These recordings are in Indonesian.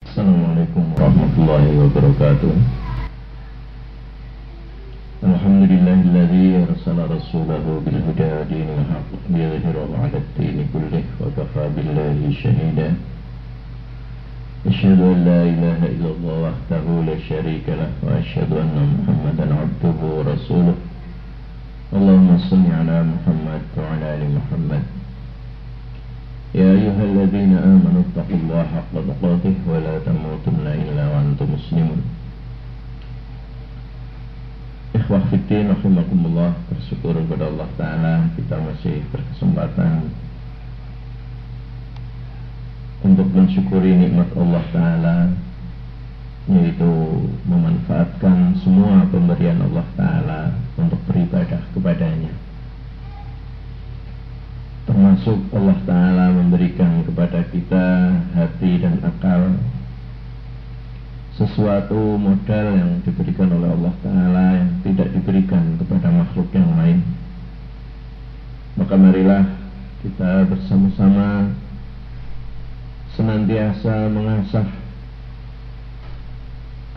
Assalamualaikum warahmatullahi wabarakatuh. Alhamdulillahilladzi arsala rasulahu bil huda wa dinil haqq liyudhhirahu 'ala ad-dini kullih wa kafaa billahi shahida. Asyhadu an la ilaha illallah wahdahu la syarika lah wa asyhadu anna Muhammadan 'abduhu wa rasuluh. Allahumma shalli 'ala Muhammad wa 'ala ali Muhammad. Ya ayyuhalladzina amanu taqullaha haqqa tuqatih wa la tamutunna illa wa antum muslimun. Ikhwah fiddin rahimakumullah, bersyukur kepada Allah Ta'ala kita masih berkesempatan untuk mensyukuri nikmat Allah Ta'ala, yaitu memanfaatkan semua pemberian Allah Ta'ala untuk beribadah kepadanya. Termasuk Allah Ta'ala memberikan kepada kita hati dan akal, sesuatu modal yang diberikan oleh Allah Ta'ala yang tidak diberikan kepada makhluk yang lain. Maka marilah kita bersama-sama senantiasa mengasah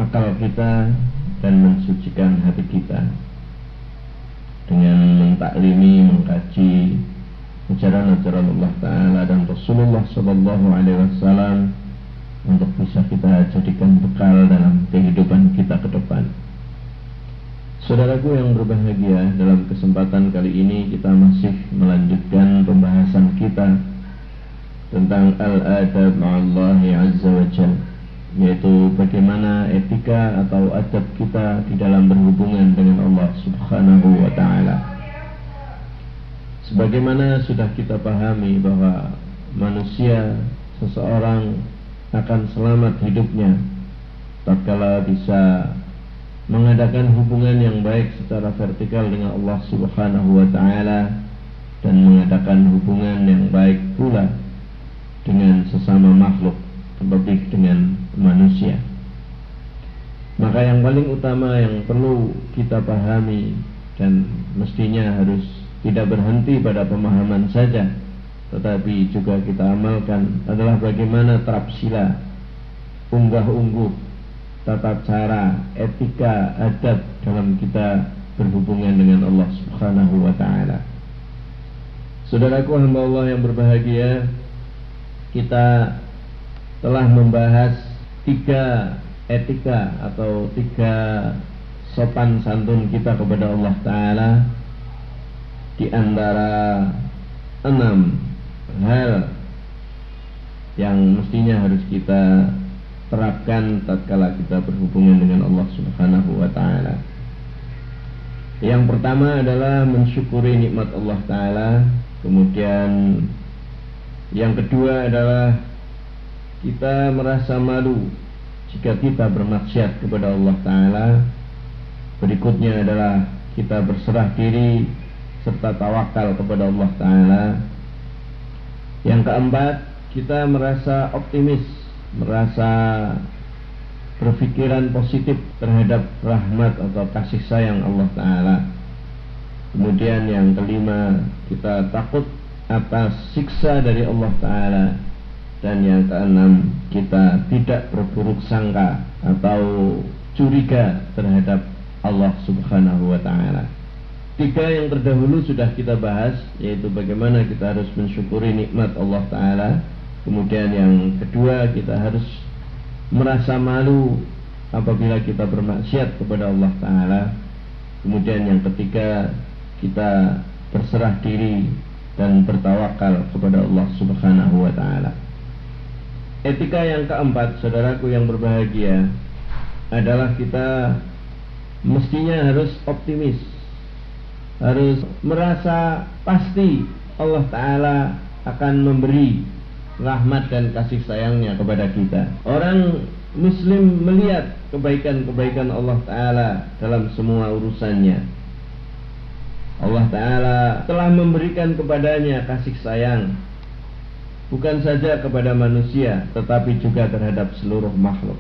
akal kita dan mensucikan hati kita dengan mentaklimi, mengkaji ajaran-ajaran Allah Ta'ala dan Rasulullah SAW untuk bisa kita jadikan bekal dalam kehidupan kita ke depan. Saudaraku yang berbahagia, dalam kesempatan kali ini kita masih melanjutkan pembahasan kita tentang al-adab ma'allahi azza wa jalla, yaitu bagaimana etika atau adab kita di dalam berhubungan dengan Allah Subhanahu wa Ta'ala. Sebagaimana sudah kita pahami bahwa manusia, seseorang akan selamat hidupnya tatkala bisa mengadakan hubungan yang baik secara vertikal dengan Allah Subhanahu wa Ta'ala dan mengadakan hubungan yang baik pula dengan sesama makhluk, terlebih dengan manusia. Maka yang paling utama yang perlu kita pahami dan mestinya harus tidak berhenti pada pemahaman saja, tetapi juga kita amalkan adalah bagaimana terapsila, unggah-ungguh, tata cara, etika, adab dalam kita berhubungan dengan Allah Subhanahu wa Ta'ala. Saudaraku hamba Allah yang berbahagia, kita telah membahas 3 etika atau 3 sopan santun kita kepada Allah Ta'ala, di antara 6 hal yang mestinya harus kita terapkan tatkala kita berhubungan dengan Allah Subhanahu wa Ta'ala. Yang pertama adalah mensyukuri nikmat Allah Ta'ala. Kemudian yang kedua adalah kita merasa malu jika kita bermaksiat kepada Allah Ta'ala. Berikutnya adalah kita berserah diri serta tawakal kepada Allah Ta'ala. Yang keempat, kita merasa optimis, merasa berpikiran positif terhadap rahmat atau kasih sayang Allah Ta'ala. Kemudian yang kelima, kita takut atas siksa dari Allah Ta'ala. Dan yang keenam, kita tidak berburuk sangka atau curiga terhadap Allah Subhanahu wa Ta'ala. 3 yang terdahulu sudah kita bahas, yaitu bagaimana kita harus mensyukuri nikmat Allah Ta'ala. Kemudian yang kedua, kita harus merasa malu apabila kita bermaksiat kepada Allah Ta'ala. Kemudian yang ketiga, kita berserah diri dan bertawakal kepada Allah Subhanahu wa Ta'ala. Etika yang keempat, saudaraku yang berbahagia, adalah kita mestinya harus optimis, harus merasa pasti Allah Ta'ala akan memberi rahmat dan kasih sayangnya kepada kita. Orang Muslim melihat kebaikan-kebaikan Allah Ta'ala dalam semua urusannya. Allah Ta'ala telah memberikan kepadanya kasih sayang, bukan saja kepada manusia, tetapi juga terhadap seluruh makhluk.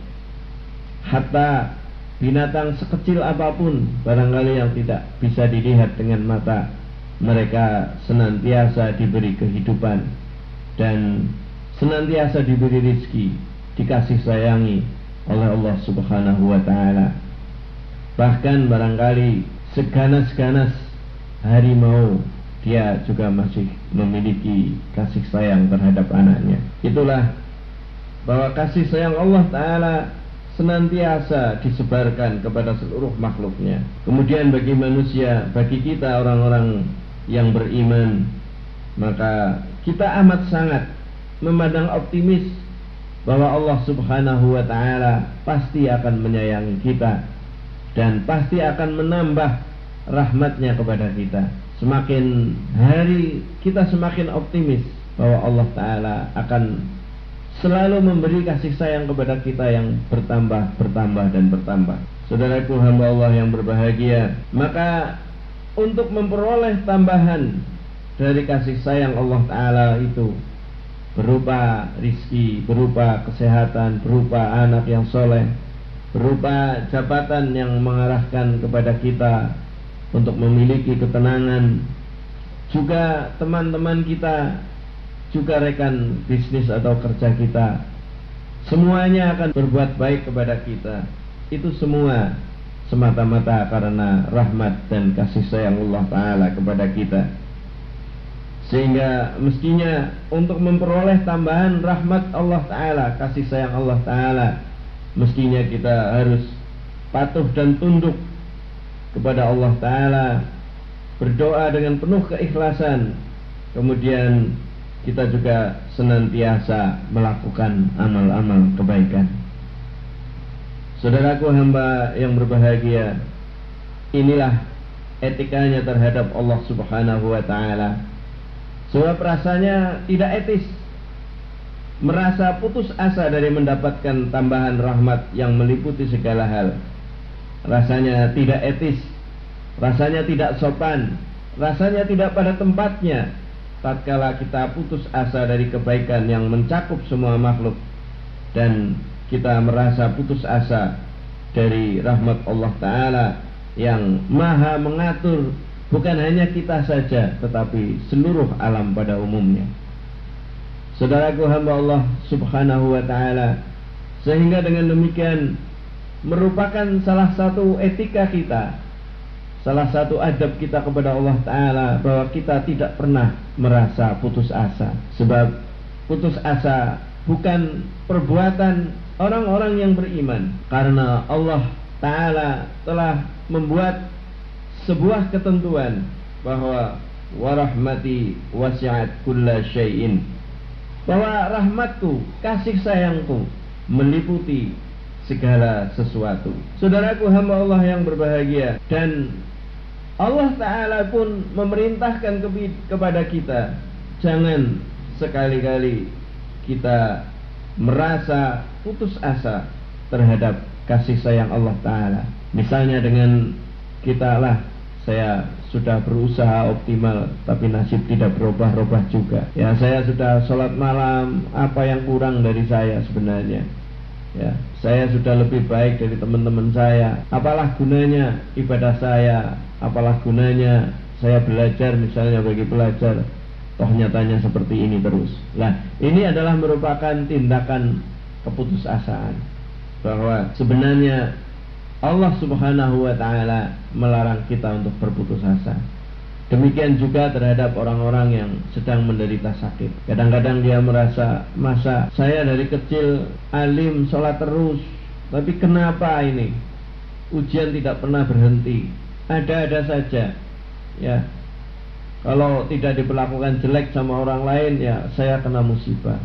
Hatta binatang sekecil apapun barangkali yang tidak bisa dilihat dengan mata, mereka senantiasa diberi kehidupan dan senantiasa diberi rezeki dikasih sayangi oleh Allah Subhanahu wa ta'ala. Bahkan barangkali seganas-ganas harimau, dia juga masih memiliki kasih sayang terhadap anaknya. Itulah bahwa kasih sayang Allah ta'ala senantiasa disebarkan kepada seluruh makhluknya. Kemudian bagi manusia, bagi kita orang-orang yang beriman, maka kita amat sangat memandang optimis bahwa Allah Subhanahu wa ta'ala pasti akan menyayangi kita dan pasti akan menambah rahmatnya kepada kita. Semakin hari kita semakin optimis bahwa Allah ta'ala akan selalu memberi kasih sayang kepada kita yang bertambah dan bertambah. Saudaraku hamba Allah yang berbahagia, maka untuk memperoleh tambahan dari kasih sayang Allah ta'ala itu berupa rizki, berupa kesehatan, berupa anak yang soleh, berupa jabatan yang mengarahkan kepada kita untuk memiliki ketenangan, juga teman-teman kita, juga rekan bisnis atau kerja kita, semuanya akan berbuat baik kepada kita. Itu semua semata-mata karena rahmat dan kasih sayang Allah ta'ala kepada kita. Sehingga mestinya untuk memperoleh tambahan rahmat Allah ta'ala, kasih sayang Allah ta'ala, mestinya kita harus patuh dan tunduk kepada Allah ta'ala, berdoa dengan penuh keikhlasan. Kemudian kita juga senantiasa melakukan amal-amal kebaikan. Saudaraku hamba yang berbahagia, inilah etikanya terhadap Allah Subhanahu wa ta'ala. Sebab rasanya tidak etis merasa putus asa dari mendapatkan tambahan rahmat yang meliputi segala hal. Rasanya tidak etis, rasanya tidak sopan, rasanya tidak pada tempatnya tatkala kita putus asa dari kebaikan yang mencakup semua makhluk, dan kita merasa putus asa dari rahmat Allah ta'ala yang maha mengatur bukan hanya kita saja, tetapi seluruh alam pada umumnya. Saudaraku hamba Allah Subhanahu wa ta'ala, sehingga dengan demikian merupakan salah satu etika kita, salah satu adab kita kepada Allah ta'ala, bahwa kita tidak pernah merasa putus asa. Sebab putus asa bukan perbuatan orang-orang yang beriman, karena Allah ta'ala telah membuat sebuah ketentuan bahwa warahmati wasi'at kulla syai'in, bahwa rahmatku, kasih sayangku meliputi segala sesuatu. Saudaraku hamba Allah yang berbahagia, dan Allah ta'ala pun memerintahkan kepada kita, jangan sekali-kali kita merasa putus asa terhadap kasih sayang Allah ta'ala. Misalnya dengan kita lah, saya sudah berusaha optimal tapi nasib tidak berubah-ubah juga. Ya, saya sudah sholat malam, apa yang kurang dari saya sebenarnya? Ya, saya sudah lebih baik dari teman-teman saya. Apalah gunanya ibadah saya? Apalah gunanya saya belajar, misalnya bagi pelajar? Toh nyatanya seperti ini terus. Nah, ini adalah merupakan tindakan keputusasaan, bahwa sebenarnya Allah Subhanahu wa ta'ala melarang kita untuk berputus asa. Demikian juga terhadap orang-orang yang sedang menderita sakit. Kadang-kadang dia merasa, masa saya dari kecil alim, sholat terus, tapi kenapa ini ujian tidak pernah berhenti, ada-ada saja. Ya, kalau tidak diperlakukan jelek sama orang lain, ya saya kena musibah.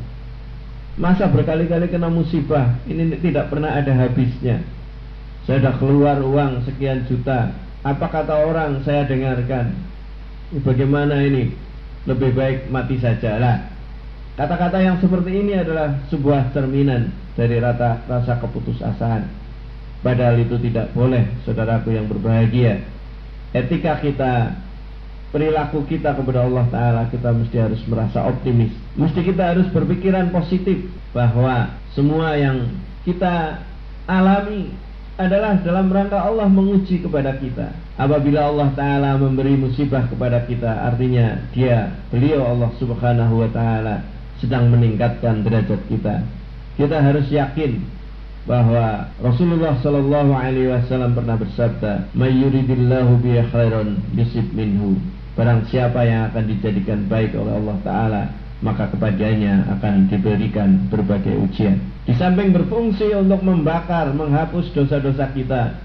Masa berkali-kali kena musibah, ini tidak pernah ada habisnya. Saya sudah keluar uang sekian juta, apa kata orang saya dengarkan. Bagaimana ini? Lebih baik mati saja lah. Kata-kata yang seperti ini adalah sebuah cerminan dari rasa keputusasaan. Padahal itu tidak boleh, saudaraku yang berbahagia. Etika kita, perilaku kita kepada Allah ta'ala, kita mesti harus merasa optimis. Mesti kita harus berpikiran positif, bahwa semua yang kita alami adalah dalam rangka Allah menguji kepada kita. Apabila Allah ta'ala memberi musibah kepada kita, artinya beliau Allah Subhanahu wa ta'ala sedang meningkatkan derajat kita. Kita harus yakin bahwa Rasulullah Shallallahu Alaihi Wasallam pernah bersabda, "May yuridillahu bihi khairan yusib minhu." Barang siapa yang akan dijadikan baik oleh Allah Ta'ala, maka kepadanya akan diberikan berbagai ujian. Di samping berfungsi untuk membakar, menghapus dosa-dosa kita,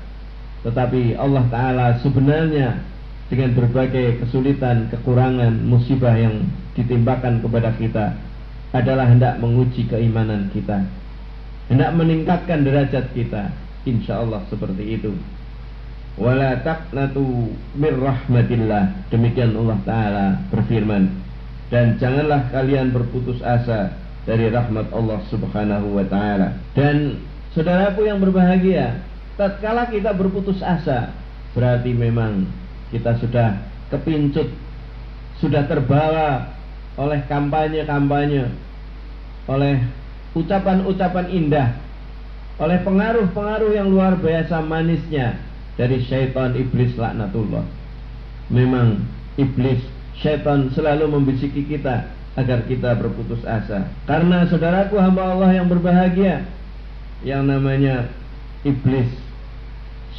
tetapi Allah Ta'ala sebenarnya dengan berbagai kesulitan, kekurangan, musibah yang ditimpakan kepada kita adalah hendak menguji keimanan kita, hendak meningkatkan derajat kita. Insya Allah seperti itu. Wala taqnatu mir rahmatillah. Demikian Allah Ta'ala berfirman. Dan janganlah kalian berputus asa dari rahmat Allah Subhanahu wa Ta'ala. Dan saudaraku yang berbahagia, tatkala kita berputus asa, berarti memang kita sudah kepincut, sudah terbawa oleh kampanye-kampanye, oleh ucapan-ucapan indah, oleh pengaruh-pengaruh yang luar biasa manisnya dari syaitan iblis laknatullah. Memang iblis, syaitan selalu membisiki kita agar kita berputus asa. Karena saudaraku hamba Allah yang berbahagia, yang namanya iblis,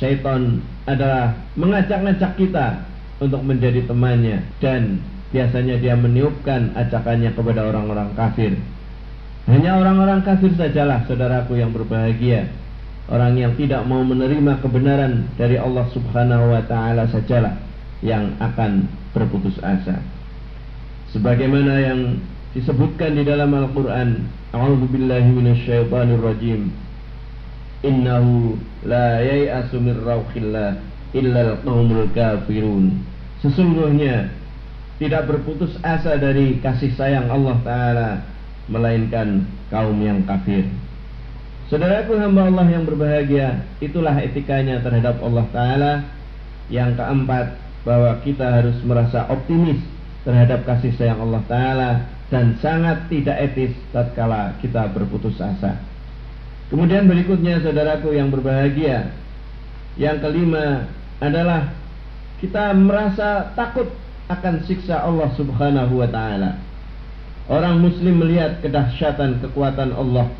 syaitan adalah mengajak-ngajak kita untuk menjadi temannya, dan biasanya dia meniupkan ajakannya kepada orang-orang kafir. Hanya orang-orang kafir sajalah saudaraku yang berbahagia, orang yang tidak mau menerima kebenaran dari Allah Subhanahu wa Ta'ala sajalah yang akan berputus asa. Sebagaimana yang disebutkan di dalam Al-Quran, A'udzubillahi minasyaitonirrajim, innahu la yai'asu min rauhillah illal qaumul kafirun. Sesungguhnya tidak berputus asa dari kasih sayang Allah Ta'ala melainkan kaum yang kafir. Saudaraku hamba Allah yang berbahagia, itulah etikanya terhadap Allah Ta'ala. Yang keempat, bahwa kita harus merasa optimis terhadap kasih sayang Allah Ta'ala, dan sangat tidak etis tatkala kita berputus asa. Kemudian berikutnya saudaraku yang berbahagia, yang kelima adalah kita merasa takut akan siksa Allah Subhanahu wa Ta'ala. Orang muslim melihat kedahsyatan kekuatan Allah,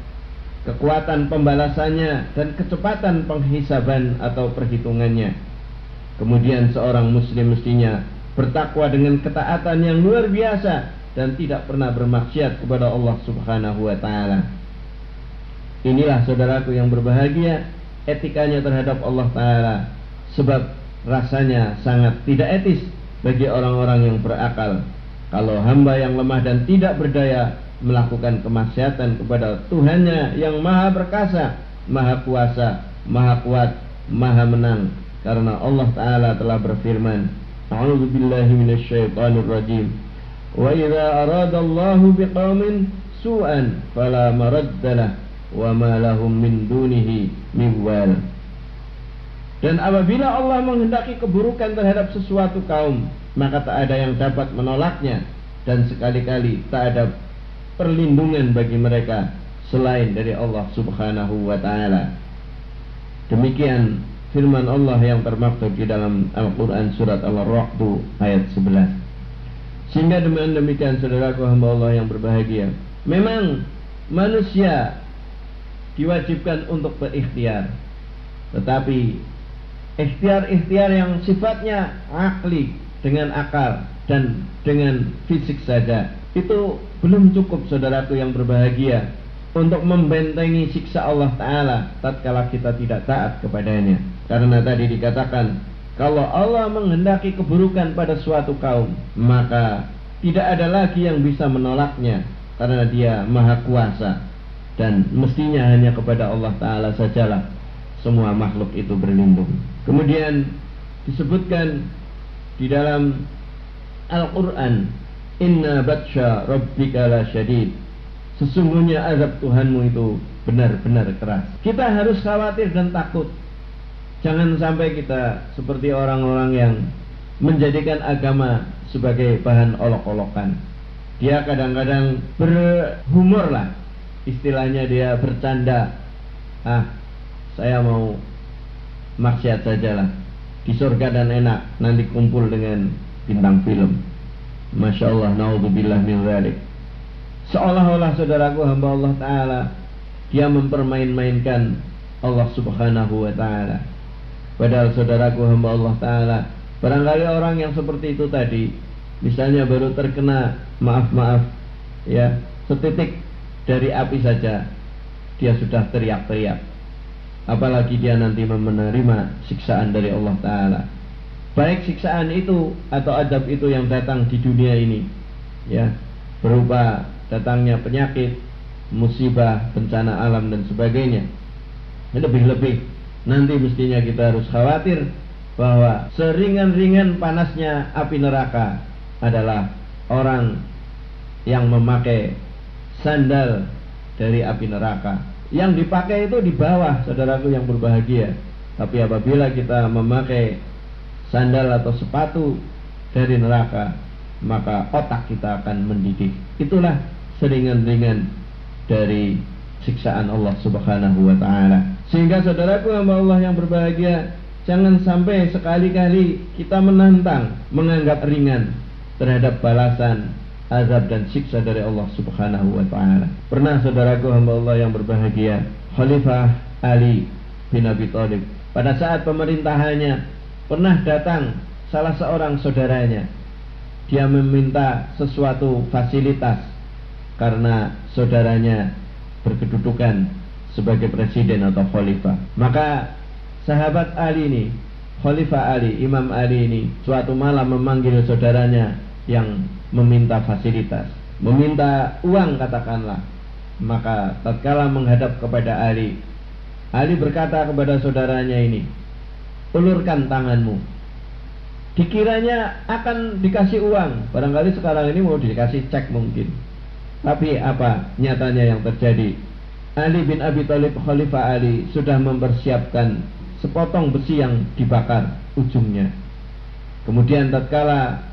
kekuatan pembalasannya, dan kecepatan penghisaban atau perhitungannya. Kemudian seorang muslim mestinya bertakwa dengan ketaatan yang luar biasa dan tidak pernah bermaksiat kepada Allah Subhanahu wa Ta'ala. Inilah saudaraku yang berbahagia, etikanya terhadap Allah Ta'ala. Sebab rasanya sangat tidak etis bagi orang-orang yang berakal kalau hamba yang lemah dan tidak berdaya melakukan kemaksiatan kepada Tuhannya yang maha perkasa, maha kuasa, maha kuat, maha menang. Karena Allah Ta'ala telah berfirman, A'udzubillahi minasyaitonirrajim, wa idza aradallahu biqaumin su'an fala maraddalah wa ma lahum min dunihi min wal. Dan apabila Allah menghendaki keburukan terhadap sesuatu kaum, maka tak ada yang dapat menolaknya, dan sekali-kali tak ada perlindungan bagi mereka selain dari Allah Subhanahu wa Ta'ala. Demikian firman Allah yang termaktub di dalam Al-Quran surat Al-Ra'd ayat 11. Sehingga demikian saudaraku hamba Allah yang berbahagia, memang manusia diwajibkan untuk berikhtiar, tetapi ikhtiar-ikhtiar yang sifatnya akli, dengan akal dan dengan fisik saja, itu belum cukup saudaraku yang berbahagia untuk membentengi siksa Allah Ta'ala tatkala kita tidak taat kepadanya. Karena tadi dikatakan, kalau Allah menghendaki keburukan pada suatu kaum, maka tidak ada lagi yang bisa menolaknya, karena Dia maha kuasa, dan mestinya hanya kepada Allah Ta'ala sajalah semua makhluk itu berlindung. Kemudian disebutkan di dalam Al-Quran, inna batsha rabbika la syadid. Sesungguhnya azab Tuhanmu itu benar-benar keras. Kita harus khawatir dan takut. Jangan sampai kita seperti orang-orang yang menjadikan agama sebagai bahan olok-olokan. Dia kadang-kadang berhumor lah, istilahnya dia bercanda. Saya mau maksiat sajalah, di surga dan enak, nanti kumpul dengan bintang film. Masya Allah, naudzubillah min dzalik. Seolah-olah saudaraku hamba Allah Ta'ala dia mempermain-mainkan Allah Subhanahu wa ta'ala. Padahal saudaraku hamba Allah ta'ala, barangkali orang yang seperti itu tadi, misalnya baru terkena maaf ya, setitik dari api saja dia sudah teriak-teriak, apalagi dia nanti menerima siksaan dari Allah ta'ala. Baik siksaan itu atau azab itu yang datang di dunia ini, ya, berupa datangnya penyakit, musibah, bencana alam dan sebagainya. Lebih-lebih nanti mestinya kita harus khawatir bahwa seringan-ringan panasnya api neraka adalah orang yang memakai sandal dari api neraka. Yang dipakai itu di bawah, saudaraku yang berbahagia. Tapi apabila kita memakai sandal atau sepatu dari neraka, maka otak kita akan mendidih. Itulah seringan-ringan dari siksaan Allah Subhanahu wa ta'ala. Sehingga saudaraku hamba Allah yang berbahagia, jangan sampai sekali-kali kita menantang, menganggap ringan terhadap balasan azab dan siksa dari Allah Subhanahu wa ta'ala. Pernah saudaraku hamba Allah yang berbahagia, Khalifah Ali bin Abi Thalib, pada saat pemerintahannya, pernah datang salah seorang saudaranya. Dia meminta sesuatu fasilitas karena saudaranya berkedudukan sebagai presiden atau khalifah. Maka sahabat Ali ini, Khalifah Ali, Imam Ali ini, suatu malam memanggil saudaranya yang meminta fasilitas, meminta uang katakanlah. Maka tatkala menghadap kepada Ali, Ali berkata kepada saudaranya ini, ulurkan tanganmu. Dikiranya akan dikasih uang. Barangkali sekarang ini mau dikasih cek mungkin. Tapi apa nyatanya yang terjadi? Ali bin Abi Thalib, Khalifah Ali, sudah mempersiapkan sepotong besi yang dibakar ujungnya. Kemudian tatkala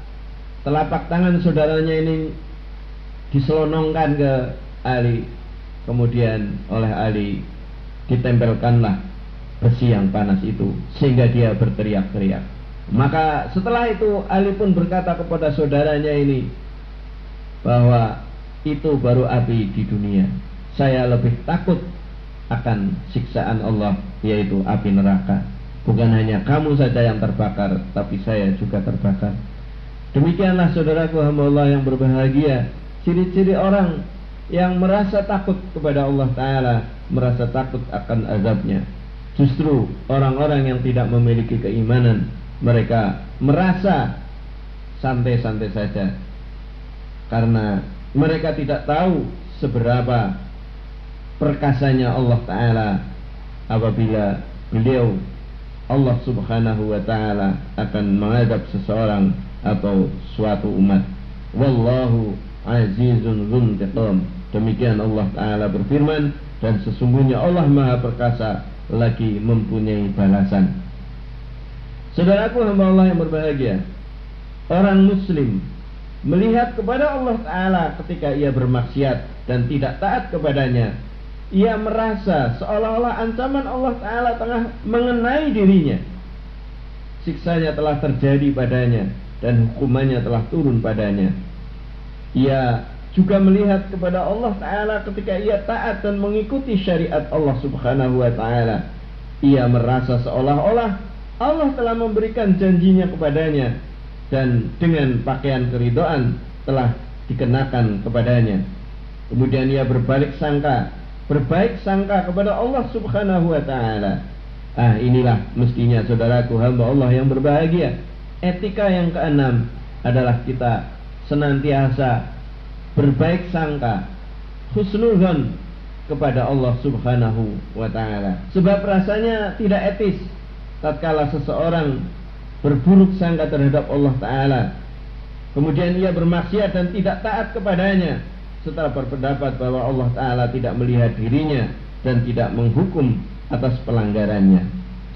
telapak tangan saudaranya ini diselonongkan ke Ali, kemudian oleh Ali ditempelkanlah besi yang panas itu sehingga dia berteriak-teriak. Maka setelah itu Ali pun berkata kepada saudaranya ini bahwa itu baru api di dunia. Saya lebih takut akan siksaan Allah, yaitu api neraka. Bukan hanya kamu saja yang terbakar, tapi saya juga terbakar. Demikianlah saudaraku hamba Allah yang berbahagia, ciri-ciri orang yang merasa takut kepada Allah Ta'ala, merasa takut akan azabnya. Justru orang-orang yang tidak memiliki keimanan, mereka merasa santai-santai saja, karena mereka tidak tahu seberapa perkasanya Allah Ta'ala apabila beliau, Allah Subhanahu wa Ta'ala, akan mengadab seseorang atau suatu umat. Wallahu azizun dzuntiqam. Demikian Allah Ta'ala berfirman, dan sesungguhnya Allah Maha Perkasa lagi mempunyai balasan. Saudaraku hamba Allah yang berbahagia, orang muslim melihat kepada Allah Ta'ala ketika ia bermaksiat dan tidak taat kepadanya, ia merasa seolah-olah ancaman Allah Ta'ala tengah mengenai dirinya. Siksanya telah terjadi padanya dan hukumannya telah turun padanya. Ia juga melihat kepada Allah Ta'ala ketika ia taat dan mengikuti syariat Allah Subhanahu wa Ta'ala. Ia merasa seolah-olah Allah telah memberikan janjinya kepadanya, dan dengan pakaian keridhaan telah dikenakan kepadanya. Kemudian ia berbaik sangka kepada Allah Subhanahu wa Ta'ala. Inilah mestinya saudaraku hamba Allah yang berbahagia. Etika yang keenam adalah kita senantiasa berbaik sangka, husnuzon kepada Allah Subhanahu wa Ta'ala. Sebab rasanya tidak etis tatkala seseorang berburuk sangka terhadap Allah Ta'ala, kemudian ia bermaksiat dan tidak taat kepadanya, setelah berpendapat bahwa Allah Ta'ala tidak melihat dirinya dan tidak menghukum atas pelanggarannya.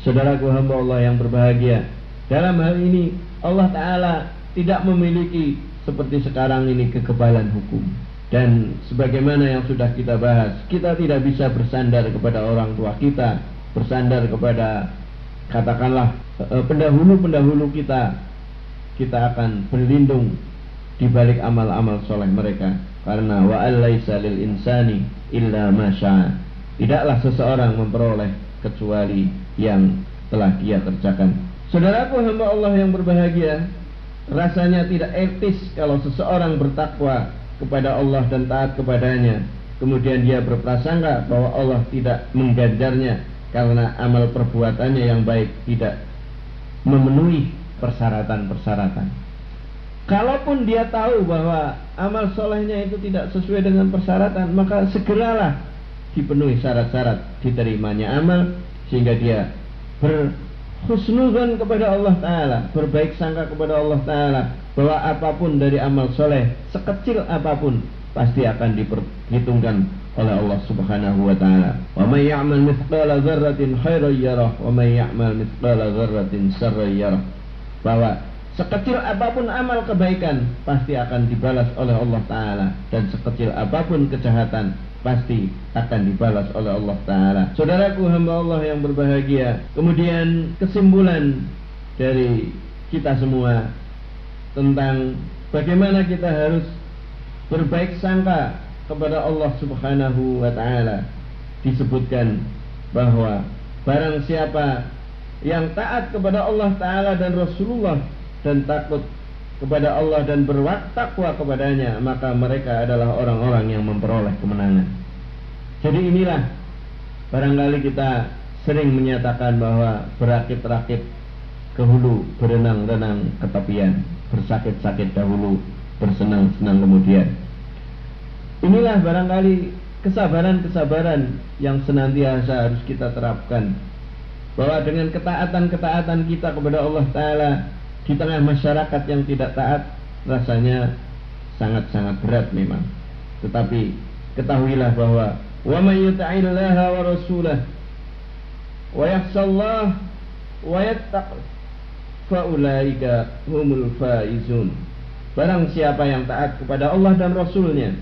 Saudaraku hamba Allah yang berbahagia, dalam hal ini Allah Ta'ala tidak memiliki seperti sekarang ini kekebalan hukum. Dan sebagaimana yang sudah kita bahas, kita tidak bisa bersandar kepada orang tua kita, bersandar kepada katakanlah pendahulu-pendahulu kita. Kita akan berlindung di balik amal-amal soleh mereka, karena wa alaisa lil insani illa ma syaa. tidaklah seseorang memperoleh kecuali yang telah dia kerjakan. Saudaraku hamba Allah yang berbahagia, rasanya tidak etis kalau seseorang bertakwa kepada Allah dan taat kepadanya, kemudian dia berprasangka bahwa Allah tidak mengganjarnya karena amal perbuatannya yang baik tidak memenuhi persyaratan-persyaratan. Kalaupun dia tahu bahwa amal solehnya itu tidak sesuai dengan persyaratan, maka segeralah dipenuhi syarat-syarat diterimanya amal, sehingga dia berhusnudzon kepada Allah Ta'ala, berbaik sangka kepada Allah Ta'ala, bahwa apapun dari amal soleh, sekecil apapun, pasti akan diperhitungkan oleh Allah Subhanahu wa Ta'ala. Wa may ya'mal mithqala dzarratin khairan yarah wa may ya'mal mithqala dzarratin syarran yarah. Bahwa sekecil apapun amal kebaikan pasti akan dibalas oleh Allah Ta'ala, dan sekecil apapun kejahatan pasti akan dibalas oleh Allah Ta'ala. Saudaraku hamba Allah yang berbahagia, kemudian kesimpulan dari kita semua tentang bagaimana kita harus berbaik sangka kepada Allah Subhanahu wa Ta'ala, disebutkan bahwa barang siapa yang taat kepada Allah Ta'ala dan Rasulullah dan takut kepada Allah dan bertakwa kepadanya, maka mereka adalah orang-orang yang memperoleh kemenangan. Jadi inilah, barangkali kita sering menyatakan bahwa berakit-rakit ke hulu, berenang-renang ke tepian, bersakit-sakit dahulu, bersenang-senang kemudian. Inilah barangkali kesabaran-kesabaran yang senantiasa harus kita terapkan, bahwa dengan ketaatan-ketaatan kita kepada Allah Ta'ala di tengah masyarakat yang tidak taat, rasanya sangat-sangat berat memang. Tetapi ketahuilah bahwa wa may yuti'illaha wa rasulahu wa yakhshallah wa yattaq fa ulaika humul faizun. Barang siapa yang taat kepada Allah dan Rasulnya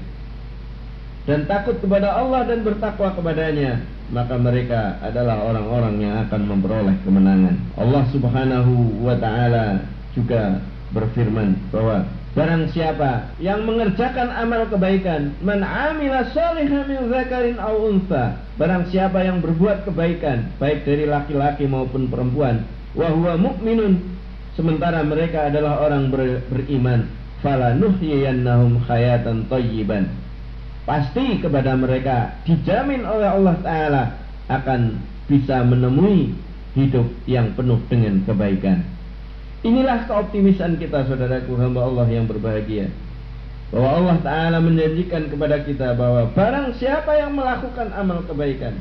dan takut kepada Allah dan bertakwa kepadanya, maka mereka adalah orang-orang yang akan memperoleh kemenangan. Allah Subhanahu wa Ta'ala juga berfirman bahwa barang siapa yang mengerjakan amal kebaikan, man amila shalihan min dzakarin aw untha, barang siapa yang berbuat kebaikan baik dari laki-laki maupun perempuan, wa huwa mu'minun, sementara mereka adalah orang beriman, fala nuhyiyannahum hayatan thayyiban, pasti kepada mereka dijamin oleh Allah Ta'ala akan bisa menemui hidup yang penuh dengan kebaikan. Inilah keoptimisan kita, saudaraku hamba Allah yang berbahagia, bahwa Allah Ta'ala menjanjikan kepada kita bahwa barang siapa yang melakukan amal kebaikan,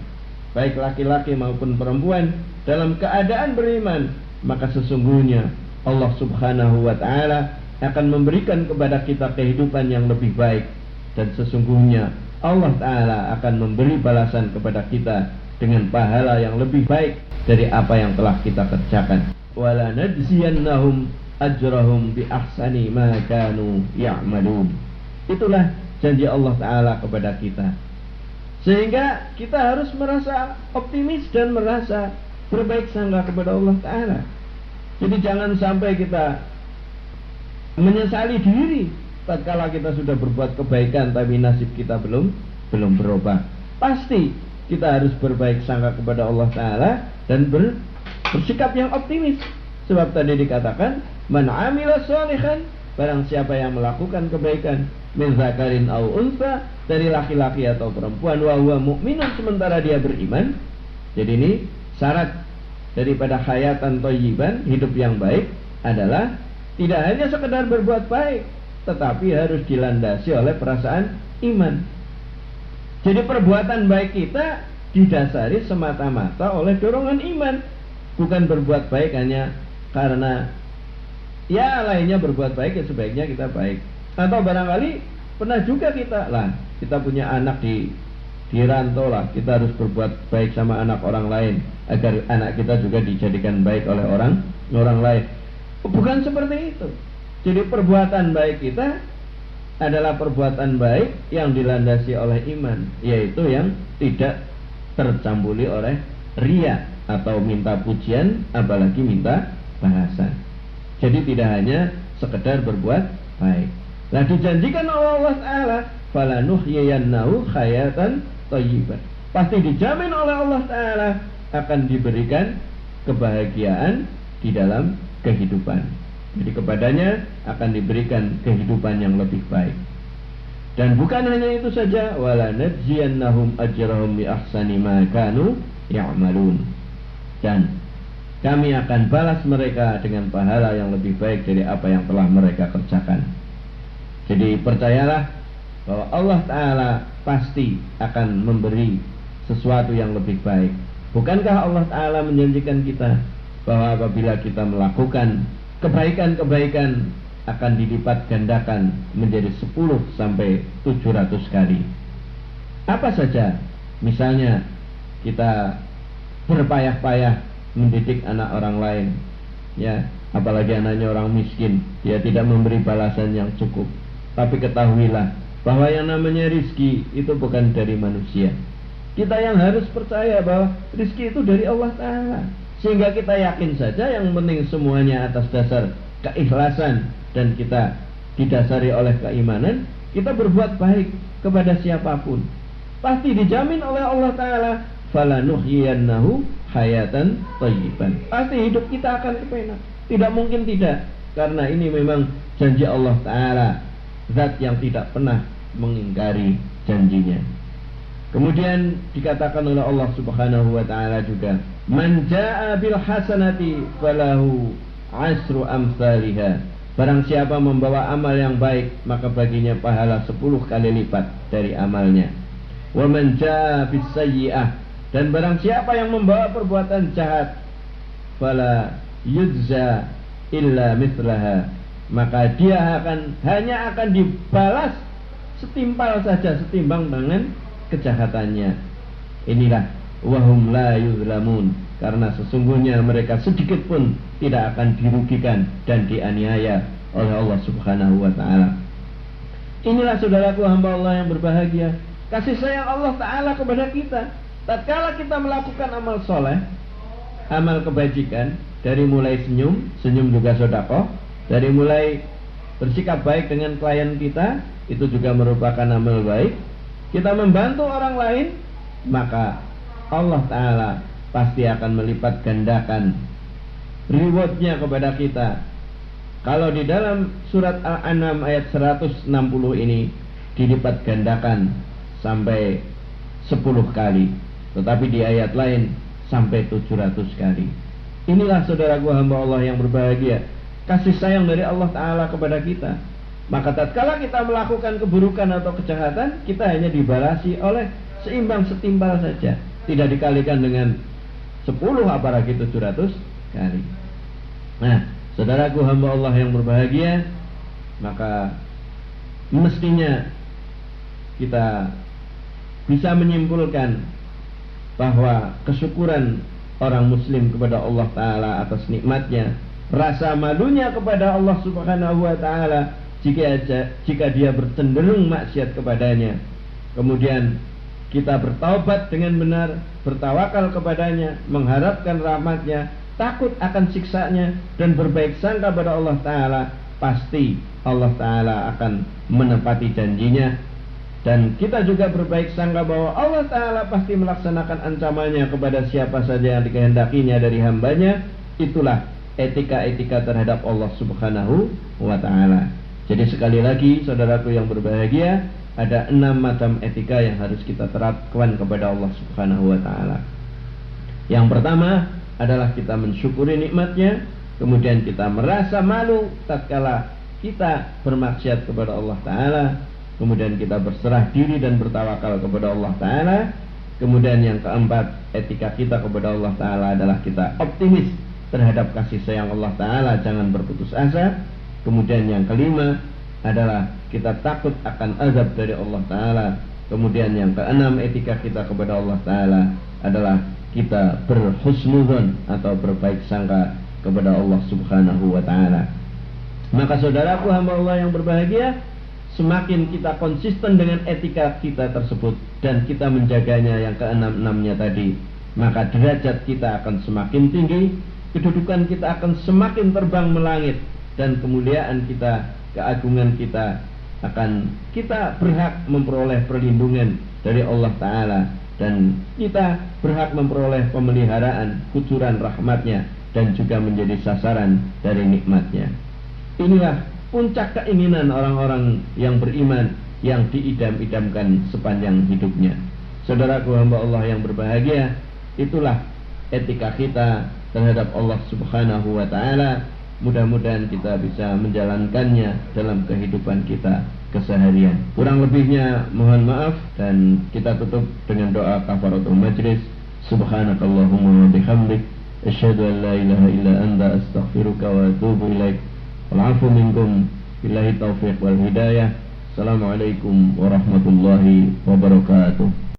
baik laki-laki maupun perempuan, dalam keadaan beriman, maka sesungguhnya Allah Subhanahu wa Ta'ala akan memberikan kepada kita kehidupan yang lebih baik, dan sesungguhnya Allah Ta'ala akan memberi balasan kepada kita dengan pahala yang lebih baik dari apa yang telah kita kerjakan. Wala najziyannahum ajrahum bi ahsani ma kanu ya'malun. Itulah janji Allah Ta'ala kepada kita, sehingga kita harus merasa optimis dan merasa berbaik sangka kepada Allah Ta'ala. Jadi jangan sampai kita menyesali diri tatkala kita sudah berbuat kebaikan tapi nasib kita belum berubah. Pasti kita harus berbaik sangka kepada Allah Ta'ala dan bersikap yang optimis. Sebab tadi dikatakan man amila sholihan, barang siapa yang melakukan kebaikan, min zakarin aw unsa, dari laki-laki atau perempuan, wa huwa mu'minun, sementara dia beriman. Jadi ini syarat daripada hayatan thayyiban, hidup yang baik, adalah tidak hanya sekedar berbuat baik, tetapi harus dilandasi oleh perasaan iman. Jadi perbuatan baik kita didasari semata-mata oleh dorongan iman, bukan berbuat baik hanya karena ya lainnya berbuat baik, ya sebaiknya kita baik. Atau barangkali pernah juga kita punya anak di rantau lah, kita harus berbuat baik sama anak orang lain agar anak kita juga dijadikan baik oleh orang lain. Bukan seperti itu. Jadi perbuatan baik kita adalah perbuatan baik yang dilandasi oleh iman, yaitu yang tidak tercampuri oleh riya atau minta pujian, apalagi minta balasan. Jadi tidak hanya sekedar berbuat baik. Nah, dijanjikan oleh Allah Ta'ala falanuhyiyannahu hayatan thayyiban, pasti dijamin oleh Allah Ta'ala akan diberikan kebahagiaan di dalam kehidupan. Jadi kepadanya akan diberikan kehidupan yang lebih baik. Dan bukan hanya itu saja, wala najziyannahum ajrahum bi ahsani ma kanu ya'malun. Dan kami akan balas mereka dengan pahala yang lebih baik dari apa yang telah mereka kerjakan. Jadi percayalah bahwa Allah Ta'ala pasti akan memberi sesuatu yang lebih baik. Bukankah Allah Ta'ala menjanjikan kita bahwa apabila kita melakukan kebaikan-kebaikan akan dilipat gandakan menjadi 10 sampai 700 kali. Apa saja? Misalnya kita berpayah-payah mendidik anak orang lain, ya, apalagi anaknya orang miskin, dia tidak memberi balasan yang cukup. Tapi ketahuilah bahwa yang namanya rizki itu bukan dari manusia. Kita yang harus percaya bahwa rizki itu dari Allah Ta'ala, sehingga kita yakin saja yang penting semuanya atas dasar keikhlasan dan kita didasari oleh keimanan. Kita berbuat baik kepada siapapun, pasti dijamin oleh Allah Ta'ala, falanuhyiyannahu hayatan thayyiban. Pasti hidup kita akan kepenak, tidak mungkin tidak, karena ini memang janji Allah Ta'ala, zat yang tidak pernah mengingkari janjinya. Kemudian dikatakan oleh Allah Subhanahu wa Ta'ala juga, man jaa bil hasanati falahu asru amsalihha. Barang siapa membawa amal yang baik, maka baginya pahala 10 kali lipat dari amalnya. Wa man jaa bis sayyi'ah, dan barang siapa yang membawa perbuatan jahat, fala yujza illa mithlaha, maka dia hanya akan dibalas setimpal saja, setimbang dengan kejahatannya. Inilah wahum la yuzlamun, karena sesungguhnya mereka sedikit pun tidak akan dirugikan dan dianiaya oleh Allah Subhanahu wa Ta'ala. Inilah saudaraku hamba Allah yang berbahagia, kasih sayang Allah Ta'ala kepada kita. Tatkala kita melakukan amal soleh, amal kebajikan, dari mulai senyum juga sedekah, dari mulai bersikap baik dengan klien kita, itu juga merupakan amal baik. Kita membantu orang lain, maka Allah Ta'ala pasti akan melipat gandakan rewardnya kepada kita. Kalau di dalam surat Al-An'am ayat 160 ini dilipat gandakan sampai 10 kali, tetapi di ayat lain sampai 700 kali. Inilah saudaraku hamba Allah yang berbahagia, kasih sayang dari Allah Ta'ala kepada kita. Maka tatkala kita melakukan keburukan atau kejahatan, kita hanya dibalasi oleh seimbang setimpal saja, tidak dikalikan dengan 10 apalagi 700 kali. Nah, saudaraku hamba Allah yang berbahagia, maka mestinya kita bisa menyimpulkan bahwa kesyukuran orang muslim kepada Allah Ta'ala atas nikmatnya, rasa malunya kepada Allah Subhanahu wa Ta'ala jika dia bercenderung maksiat kepadanya, kemudian kita bertaubat dengan benar, bertawakal kepadanya, mengharapkan rahmatnya, takut akan siksanya, dan berbaik sangka pada Allah Ta'ala, pasti Allah Ta'ala akan menepati janjinya. Dan kita juga berbaik sangka bahwa Allah Ta'ala pasti melaksanakan ancamannya kepada siapa saja yang dikehendakinya dari hambanya. Itulah etika-etika terhadap Allah Subhanahu wa Ta'ala. Jadi sekali lagi saudaraku yang berbahagia, ada 6 macam etika yang harus kita terapkan kepada Allah Subhanahu wa Ta'ala. Yang pertama adalah kita mensyukuri nikmatnya, kemudian kita merasa malu tatkala kita bermaksiat kepada Allah Ta'ala, kemudian kita berserah diri dan bertawakal kepada Allah Ta'ala. Kemudian yang keempat, etika kita kepada Allah Ta'ala adalah kita optimis terhadap kasih sayang Allah Ta'ala, jangan berputus asa. Kemudian yang kelima adalah kita takut akan azab dari Allah Ta'ala. Kemudian yang keenam, etika kita kepada Allah Ta'ala adalah kita berhusnudzon atau berbaik sangka kepada Allah Subhanahu wa Ta'ala. Maka saudaraku hamba Allah yang berbahagia, semakin kita konsisten dengan etika kita tersebut dan kita menjaganya yang keenam-enamnya tadi, maka derajat kita akan semakin tinggi, kedudukan kita akan semakin terbang melangit, dan kemuliaan kita, keagungan kita akan kita berhak memperoleh perlindungan dari Allah Ta'ala dan kita berhak memperoleh pemeliharaan kucuran rahmatnya dan juga menjadi sasaran dari nikmatnya. Inilah puncak keinginan orang-orang yang beriman yang diidam-idamkan sepanjang hidupnya. Saudaraku hamba Allah yang berbahagia, itulah etika kita terhadap Allah Subhanahu wa ta'ala. Mudah-mudahan kita bisa menjalankannya dalam kehidupan kita keseharian. Kurang lebihnya mohon maaf, dan kita tutup dengan doa kafaratul majlis. Subhanakallahumma wa bihamdik, asyhadu an la ilaha illa anta, astaghfiruka wa atubu ilaik. Wal 'afwu minkum, billahi taufiq wal hidayah. Assalamualaikum warahmatullahi wabarakatuh.